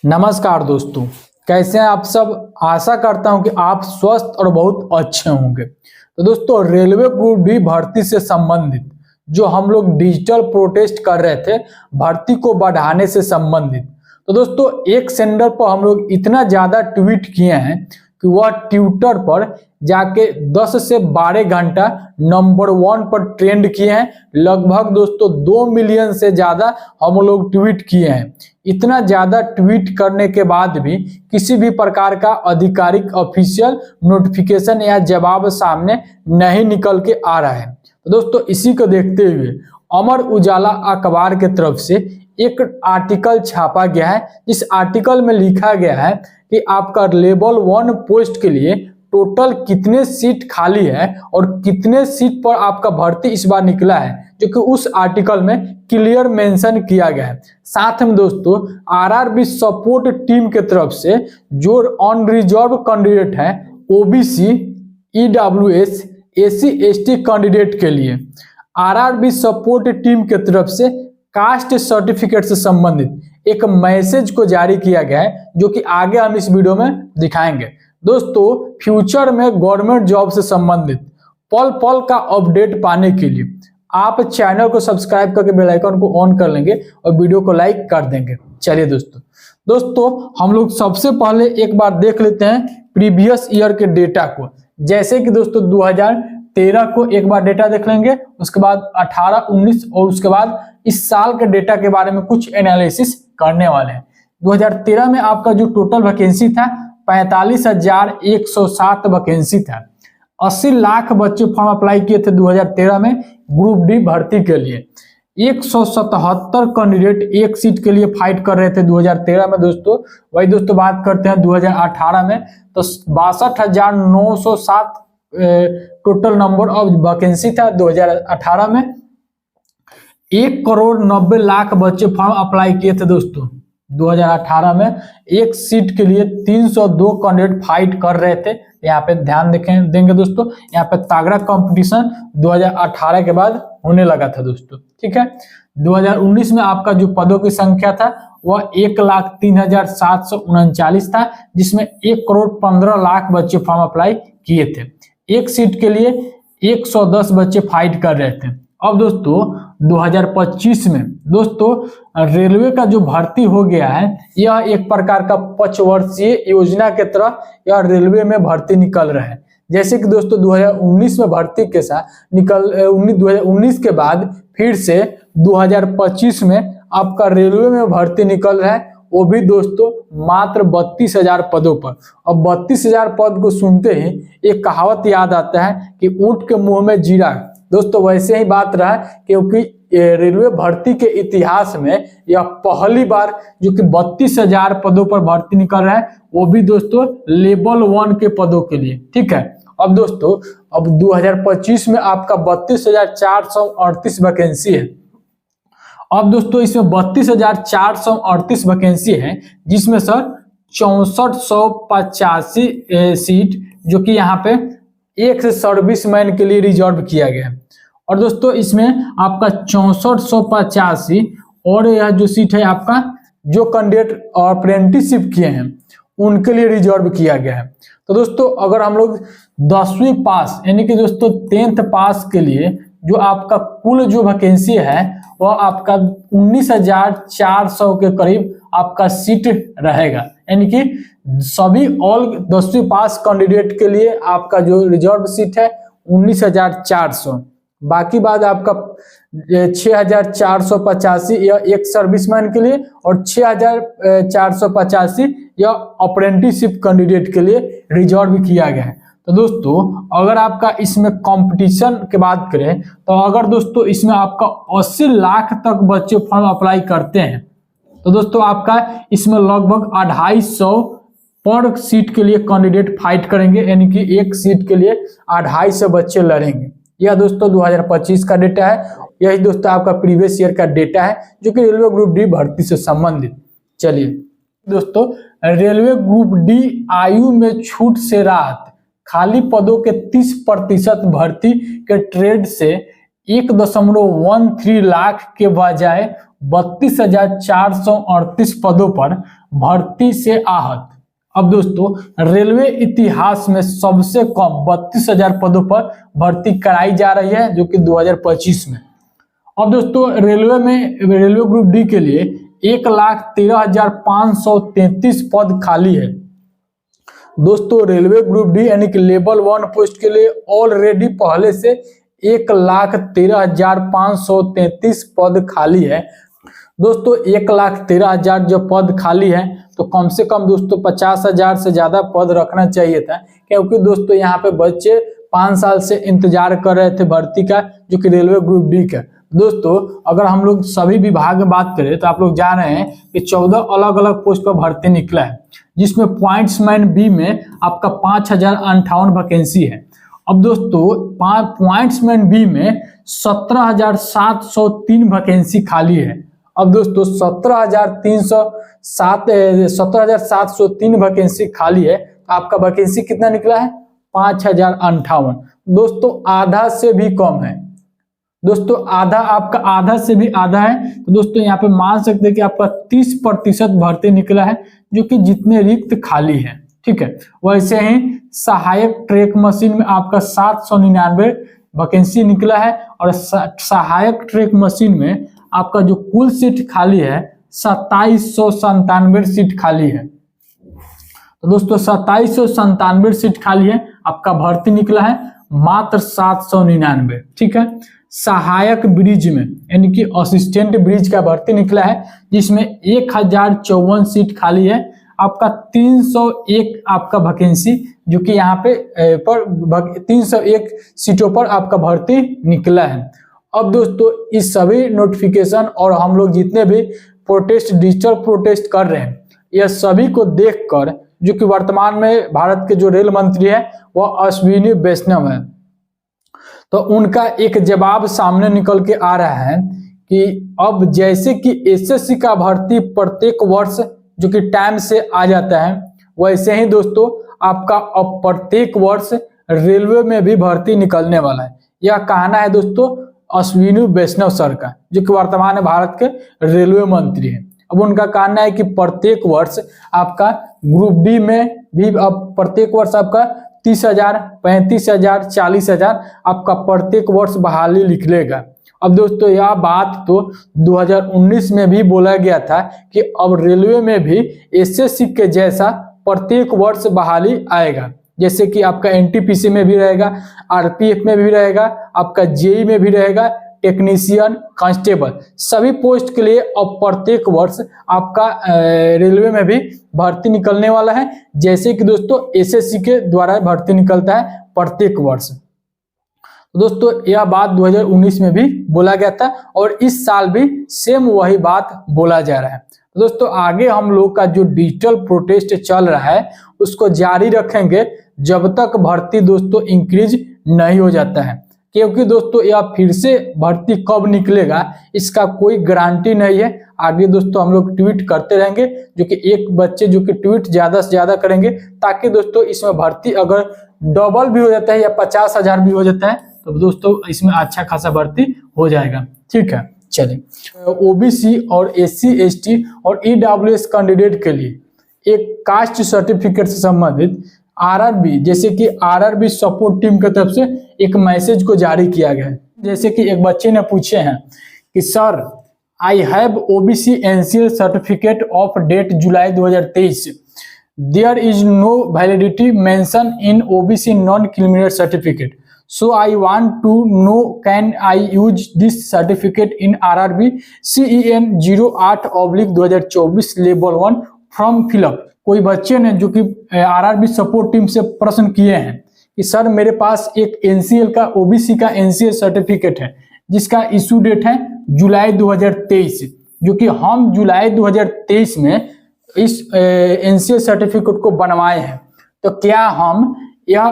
नमस्कार दोस्तों, कैसे हैं आप सब। आशा करता हूं कि आप स्वस्थ और बहुत अच्छे होंगे। तो दोस्तों, रेलवे ग्रुप डी भर्ती से संबंधित जो हम लोग डिजिटल प्रोटेस्ट कर रहे थे, भर्ती को बढ़ाने से संबंधित, तो दोस्तों एक सेंडर पर हम लोग इतना ज्यादा ट्वीट किए हैं कि वह ट्विटर पर जाके 10 से 12 घंटा नंबर 1 पर ट्रेंड किए हैं। लगभग दोस्तों 2 मिलियन से ज्यादा हम लोग ट्वीट किए हैं। इतना ज्यादा ट्वीट करने के बाद भी किसी भी प्रकार का आधिकारिक ऑफिशियल नोटिफिकेशन या जवाब सामने नहीं निकल के आ रहा है। तो दोस्तों इसी को देखते हुए अमर उजाला अखबार के तरफ से एक आर्टिकल छापा गया है। इस आर्टिकल में लिखा गया है कि आपका लेवल 1 पोस्ट के लिए टोटल कितने सीट खाली है और कितने सीट पर आपका भर्ती इस बार निकला है, जो कि उस आर्टिकल में क्लियर मेंशन किया गया है। साथ में दोस्तों आरआरबी सपोर्ट टीम के तरफ से जो अनरिजर्व कैंडिडेट है, OBC, EWS, SC ST candidate के लिए आरआरबी सपोर्ट टीम के तरफ से कास्ट सर्टिफिकेट से संबंधित एक मैसेज को जारी किया गया है, जो कि आगे हम इस वीडियो में दिखाएंगे। दोस्तों फ्यूचर में गवर्नमेंट जॉब से संबंधित पल पल का अपडेट पाने के लिए आप चैनल को सब्सक्राइब करके बेल आइकन को ऑन कर लेंगे और वीडियो को लाइक कर देंगे। चलिए दोस्तों हम लोग सबसे पहले एक बार देख लेते हैं प्रीवियस ईयर के डेटा को। जैसे कि दोस्तों 2013 को एक बार डेटा देख लेंगे, उसके बाद 18, 19 और उसके बाद इस साल के डेटा के बारे में कुछ एनालिसिस करने वाले हैं। 2013 में आपका जो टोटल वैकेंसी था 45,107 वैकेंसी था। 80 लाख बच्चे फॉर्म अप्लाई किए थे 2013 में ग्रुप डी भर्ती के लिए। 177 कैंडिडेट एक सीट के लिए फाइट कर रहे थे 2013 में। दोस्तों वही दोस्तों बात करते हैं 2018 में, तो 62,907 टोटल नंबर ऑफ वैकेंसी था 2018 में। 1,90,00,000 बच्चे फॉर्म अप्लाई किए थे दोस्तों 2018 में। एक सीट के लिए 302 कैंडिडेट फाइट कर रहे थे। यहाँ पे ध्यान देंगे दोस्तों, यहाँ पे तगड़ा कंपटीशन 2018 के बाद होने लगा था दोस्तों, ठीक है। 2019 में आपका जो पदों की संख्या था वह 1,03,739 था, जिसमें 1,15,00,000 बच्चे फॉर्म अप्लाई किए थे। एक सीट के लिए 110 बच्चे फाइट कर रहे थे। अब दोस्तों 2025 में दोस्तों रेलवे का जो भर्ती हो गया है, यह एक प्रकार का 5 वर्षीय योजना के तरह यह रेलवे में भर्ती निकल रहा है। जैसे कि दोस्तों 2019 में भर्ती के साथ 2019 के बाद फिर से 2025 में आपका रेलवे में भर्ती निकल रहा है, वो भी दोस्तों मात्र 32,000 पदों पर। अब 32,000 पद को सुनते ही एक कहावत याद आता है कि ऊंट के मुंह में जीरा। दोस्तों वैसे ही बात रहा, क्योंकि रेलवे भर्ती के इतिहास में यह पहली बार जो कि 32,000 पदों पर भर्ती निकल रहा है, वो भी दोस्तों लेवल 1 के पदों के लिए, ठीक है। अब दोस्तों अब 2025 में आपका 32,438 वैकेंसी है। अब दोस्तों इसमें 32,438 वैकेंसी है, जिसमें सर 6485 सीट जो कि यहाँ पे एक से सर्विस मैन के लिए रिजर्व किया गया है। और दोस्तों इसमें आपका 6485 और यह जो सीट है आपका जो कैंडिडेट अप्रेंटिसशिप किए हैं उनके लिए रिजर्व किया गया है। तो दोस्तों अगर हम लोग 10वीं पास यानी कि दोस्तों 10th पास के लिए जो आपका कुल जो वैकेंसी है वह आपका 19,400 के करीब आपका सीट रहेगा। यानी कि सभी ऑल 10वीं पास कैंडिडेट के लिए आपका जो रिजर्व सीट है 19,400। बाकी बाद आपका 6,485 यह एक सर्विसमैन के लिए और 6,485 यह अप्रेंटिसशिप कैंडिडेट के लिए रिजर्व किया गया है। तो दोस्तों अगर आपका इसमें कंपटीशन की बात करें, तो अगर दोस्तों इसमें आपका 80 लाख तक बच्चे फॉर्म अप्लाई करते हैं, तो दोस्तों आपका इसमें लगभग 250 पर सीट के लिए कैंडिडेट फाइट करेंगे। यानी कि एक सीट के लिए 250 बच्चे लड़ेंगे। यह दोस्तों 2025 का डेटा है। यही दोस्तों आपका प्रीवियस ईयर का डेटा है जो कि रेलवे ग्रुप डी भर्ती से संबंधित। चलिए दोस्तों, रेलवे ग्रुप डी आयु में छूट से राहत, खाली पदों के 30% भर्ती के ट्रेड से 1.13 लाख के बजाय 32,438 पदों पर भर्ती से आहत। अब दोस्तों रेलवे इतिहास में सबसे कम 32,000 पदों पर भर्ती कराई जा रही है, जो कि 2025 में। अब दोस्तों रेलवे ग्रुप डी के लिए 1,13,533 पद खाली है। दोस्तों रेलवे ग्रुप डी यानी कि लेवल 1 पोस्ट के लिए ऑलरेडी पहले से 1,13,533 पद खाली है। दोस्तों 1,13,000 जो पद खाली है तो कम से कम दोस्तों 50,000 से ज्यादा पद रखना चाहिए था, क्योंकि दोस्तों यहाँ पे बच्चे 5 साल से इंतजार कर रहे थे भर्ती का, जो कि रेलवे ग्रुप डी का। दोस्तों अगर हम लोग सभी विभाग में बात करें तो आप लोग जान रहे हैं कि 14 अलग अलग पोस्ट पर भर्ती निकला है, जिसमें पॉइंट्समैन बी में आपका 5,058 वैकेंसी है। अब दोस्तों पॉइंट्समैन बी में 17,703 वैकेंसी खाली है। अब दोस्तों 17,703 वैकेंसी खाली है, तो आपका वैकेंसी कितना निकला है? 5,058। दोस्तों आधा से भी कम है। दोस्तों आपका आधा से भी आधा है, तो दोस्तों यहाँ पे मान सकते हैं कि आपका 30% भर्ती निकला है, जो कि जितने रिक्त खाली है। ठीक है, वैसे ही सहायक ट्रैक मशीन में आपका 799 वैकेंसी निकला है, और सहायक ट्रैक मशीन में आपका जो कुल सीट खाली है 2797 सीट खाली है। तो दोस्तों 2797 सीट खाली है, आपका भर्ती निकला है मात्र 799। ठीक है, सहायक ब्रिज में यानी कि असिस्टेंट ब्रिज का भर्ती निकला है, जिसमें 1054 सीट खाली है। आपका 301 आपका वैकेंसी, जो कि यहाँ पे 301 सीटों पर आपका भर्ती निकला है। अब दोस्तों इस सभी नोटिफिकेशन और हम लोग जितने भी डिजिटल प्रोटेस्ट कर रहे हैं, यह सभी को देखकर जो कि वर्तमान में भारत के जो रेल मंत्री है वह अश्विनी वैष्णव है, तो उनका एक जवाब सामने निकल के आ रहा है कि अब जैसे कि एसएससी का भर्ती प्रत्येक वर्ष जो कि टाइम से आ जाता है, वैसे ही दोस्तों आपका अब प्रत्येक वर्ष रेलवे में भी भर्ती निकलने वाला है। यह कहना है दोस्तों अश्विनी वैष्णव सर का, जो कि वर्तमान में भारत के रेलवे मंत्री हैं। अब उनका कहना है कि प्रत्येक वर्ष आपका ग्रुप डी में भी अब प्रत्येक वर्ष आपका 30,000, 35,000, 40,000 आपका प्रत्येक वर्ष बहाली निकलेगा। अब दोस्तों यह बात तो 2019 में भी बोला गया था कि अब रेलवे में भी एसएससी के जैसा प्रत्येक वर्ष बहाली आएगा, जैसे कि आपका एनटीपीसी में भी रहेगा, आरपीएफ में भी रहेगा, आपका जेई में भी रहेगा, टेक्नीशियन, कांस्टेबल, सभी पोस्ट के लिए अब प्रत्येक वर्ष आपका रेलवे में भी भर्ती निकलने वाला है, जैसे कि दोस्तों एसएससी के द्वारा भर्ती निकलता है प्रत्येक वर्ष। दोस्तों यह बात 2019 में भी बोला गया था और इस साल भी सेम वही बात बोला जा रहा है। दोस्तों आगे हम लोग का जो डिजिटल प्रोटेस्ट चल रहा है उसको जारी रखेंगे जब तक भर्ती दोस्तों इंक्रीज नहीं हो जाता है, क्योंकि दोस्तों यह फिर से भर्ती कब निकलेगा इसका कोई गारंटी नहीं है। आगे दोस्तों हम लोग ट्वीट करते रहेंगे, जो कि एक बच्चे जो कि ट्वीट ज्यादा से ज्यादा करेंगे, ताकि दोस्तों इसमें भर्ती अगर डबल भी हो जाता है या 50,000 भी हो जाता है तो दोस्तों इसमें अच्छा खासा भर्ती हो जाएगा। ठीक है, चलिए ओबीसी और एससी एसटी और ईडब्ल्यूएस कैंडिडेट के लिए एक कास्ट सर्टिफिकेट से संबंधित आरआरबी, जैसे कि आरआरबी सपोर्ट टीम की तरफ से एक मैसेज को जारी किया गया है। जैसे कि एक बच्चे ने पूछे हैं कि sir I have OBC NCL certificate of date July 2023, there is no validity mention in OBC non criminal certificate, so I want to know can I use this certificate in RRB CEN 08/2024 level 1 form fill up. कोई बच्चे ने जो कि RRB support team से प्रश्न किए हैं कि सर मेरे पास एक एनसीएल का ओबीसी का एनसीएल सर्टिफिकेट है जिसका इशू डेट है जुलाई 2023, जो कि हम जुलाई 2023 में इस एनसीएल सर्टिफिकेट को बनवाए हैं, तो क्या हम यह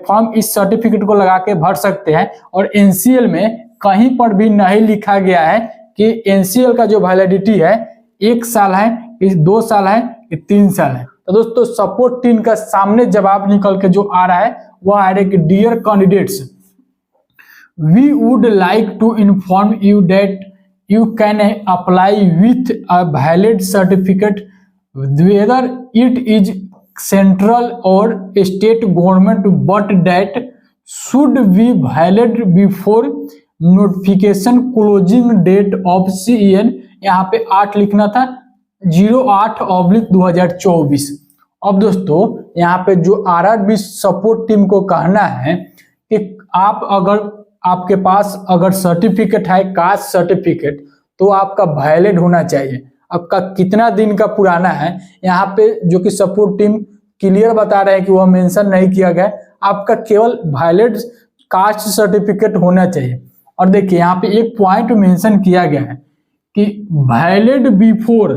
फॉर्म इस सर्टिफिकेट को लगा के भर सकते हैं? और एनसीएल में कहीं पर भी नहीं लिखा गया है कि एनसीएल का जो वैलिडिटी है 1 साल है, 2 साल है, 3 साल है। तो दोस्तों सपोर्ट टीम का सामने जवाब निकल के जो आ रहा है वह आ रहा है कि dear candidates, we would like to inform you that you can apply with a valid certificate whether it is central or state government, but that should be valid before notification closing date of CEN। यहाँ पे 8 लिखना था, 08/2024। अब दोस्तों यहाँ पे जो RRB support team को कहना है कि आप अगर आपके पास अगर सर्टिफिकेट है कास्ट सर्टिफिकेट तो आपका वैलिड होना चाहिए। आपका कितना दिन का पुराना है यहाँ पे जो कि सपोर्ट टीम क्लियर बता रहे हैं कि वह मेंशन नहीं किया गया, आपका केवल वैलिड कास्ट सर्टिफिकेट होना चाहिए। और देखिए यहाँ पे एक पॉइंट मेंशन किया गया है कि valid before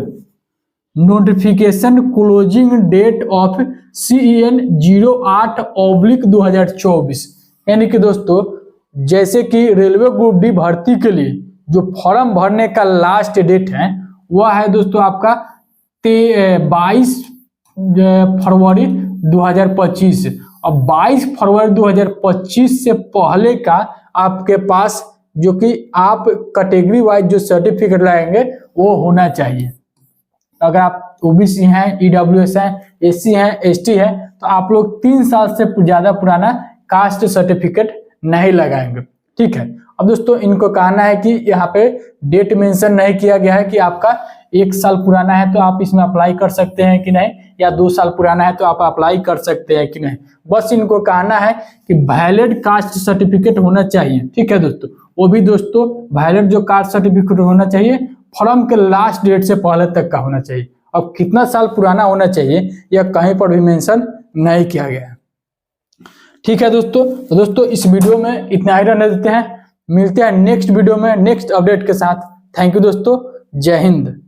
notification closing date of CEN 08/2024। यानी कि दोस्तों जैसे कि रेलवे ग्रुप डी भर्ती के लिए जो फॉर्म भरने का लास्ट डेट है वह है दोस्तों आपका 22 फरवरी 2025। और 22 फरवरी 2025 से पहले का आपके पास जो कि आप कैटेगरी वाइज जो सर्टिफिकेट लाएंगे वो होना चाहिए। अगर आप OBC हैं, EWS हैं, SC हैं, ST हैं तो आप लोग 3 साल से ज्यादा पुराना कास्ट सर्टिफिकेट नहीं लगाएंगे। ठीक है। अब दोस्तों इनको कहना है कि यहाँ पे डेट मेंशन नहीं किया गया है कि आपका 1 साल पुराना है तो आप इसमें अप्लाई कर सकते हैं कि नहीं, या 2 साल पुराना है तो आप अप्लाई कर सकते हैं कि नहीं। बस इनको कहना है कि वैलिड कास्ट सर्टिफिकेट होना चाहिए। ठीक है दोस्तों, वो भी दोस्तों वैलिड जो कास्ट सर्टिफिकेट होना चाहिए फॉर्म के लास्ट डेट से पहले तक का होना चाहिए। अब कितना साल पुराना होना चाहिए यह कहीं पर भी मेंशन नहीं किया गया है। ठीक है दोस्तों, तो दोस्तों इस वीडियो में इतना ही रहने देते हैं, मिलते हैं नेक्स्ट वीडियो में नेक्स्ट अपडेट के साथ। थैंक यू दोस्तों, जय हिंद।